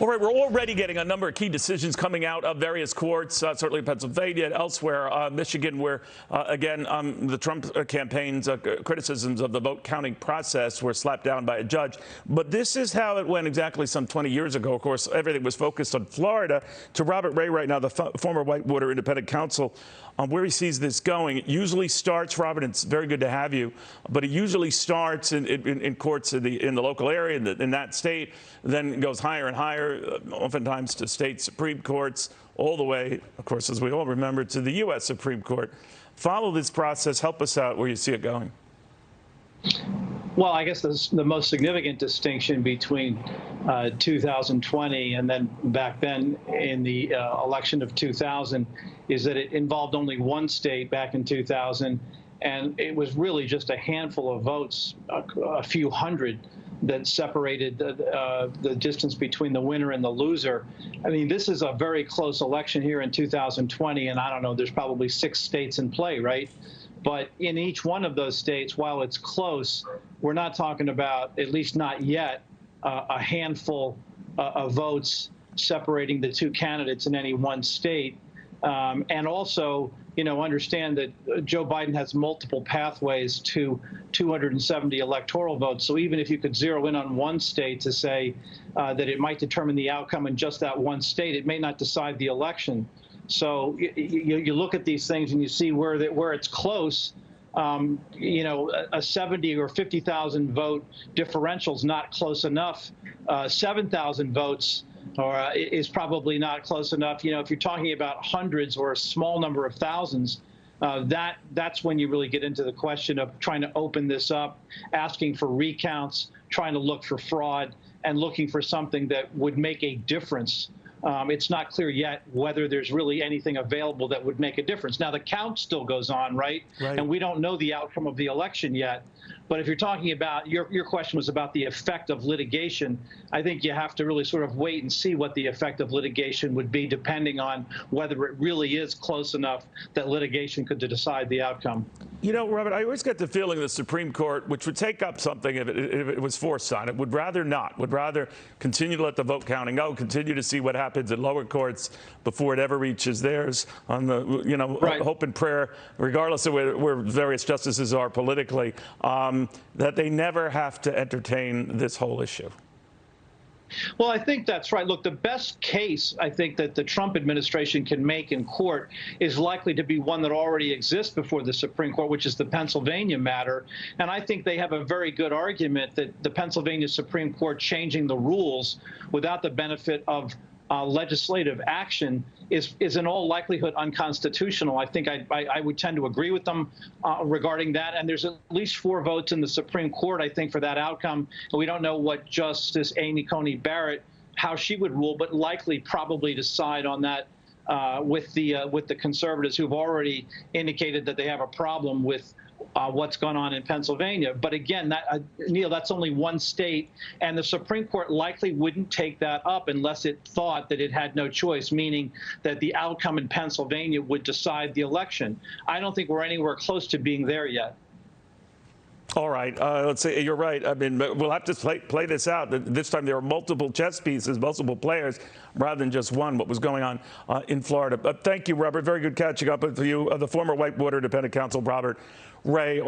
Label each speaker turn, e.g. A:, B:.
A: All right, we're already getting a number of key decisions coming out of various courts, certainly Pennsylvania and elsewhere, Michigan, where, again, the Trump campaign's criticisms of the vote counting process were slapped down by a judge. But this is how it went exactly some 20 years ago. Of course, everything was focused on Florida. To Robert Ray right now, the former Whitewater Independent counsel, on where he sees this going. It usually starts, Robert, it's very good to have you, but it usually starts in courts in the local area, in that state, then goes higher and higher, oftentimes to state Supreme Courts, all the way, of course, as we all remember, to the U.S. Supreme Court. Follow this process. Help us out where you see it going.
B: Well, I guess the most significant distinction between 2020 and then back then in the election of 2000 is that it involved only one state back in 2000, and it was really just a handful of votes, a few hundred, that separated the distance between the winner and the loser. I mean, this is a very close election here in 2020, and I don't know, there's probably 6 states in play, right? But in each one of those states, while it's close, we're not talking about, at least not yet, a handful of votes separating the two candidates in any one state. And also, you know, understand that Joe Biden has multiple pathways to 270 electoral votes. So even if you could zero in on one state to say that it might determine the outcome in just that one state, it may not decide the election. So you look at these things and you see where it's close. You know, a 70 or 50,000 vote differential is not close enough. 7,000 votes is probably not close enough. You know, if you're talking about hundreds or a small number of thousands, that's when you really get into the question of trying to open this up, asking for recounts, trying to look for fraud, and looking for something that would make a difference. It's not clear yet whether there's really anything available that would make a difference. Now, the count still goes on, right? And we don't know the outcome of the election yet. But if you're talking about, your question was about the effect of litigation, I think you have to really sort of wait and see what the effect of litigation would be, depending on whether it really is close enough that litigation could decide the outcome.
A: You know, Robert, I always get the feeling the Supreme Court, which would take up something if it was forced on it, would rather not, would rather continue to let the vote counting go, continue to see what happens in lower courts before it ever reaches theirs, on the, you know, hope and prayer, regardless of where various justices are politically, that they never have to entertain this whole issue.
B: Well, I think that's right. Look, the best case I think that the Trump administration can make in court is likely to be one that already exists before the Supreme Court, which is the Pennsylvania matter. And I think they have a very good argument that the Pennsylvania Supreme Court changing the rules without the benefit of legislative action is in all likelihood unconstitutional. I think I would tend to agree with them regarding that. And there's at least 4 votes in the Supreme Court, I think, for that outcome. And we don't know what Justice Amy Coney Barrett, how she would rule, but likely probably decide on that with the conservatives, who've already indicated that they have a problem with what's gone on in Pennsylvania. But again, Neil, that's only one state, and the Supreme Court likely wouldn't take that up unless it thought that it had no choice, meaning that the outcome in Pennsylvania would decide the election. I don't think we're anywhere close to being there yet.
A: All right. Let's say you're right. I mean, we'll have to play this out. This time there are multiple chess pieces, multiple players, rather than just one, what was going on in Florida. But thank you, Robert. Very good catching up with you. The former Whitewater Independent counsel, Robert Ray.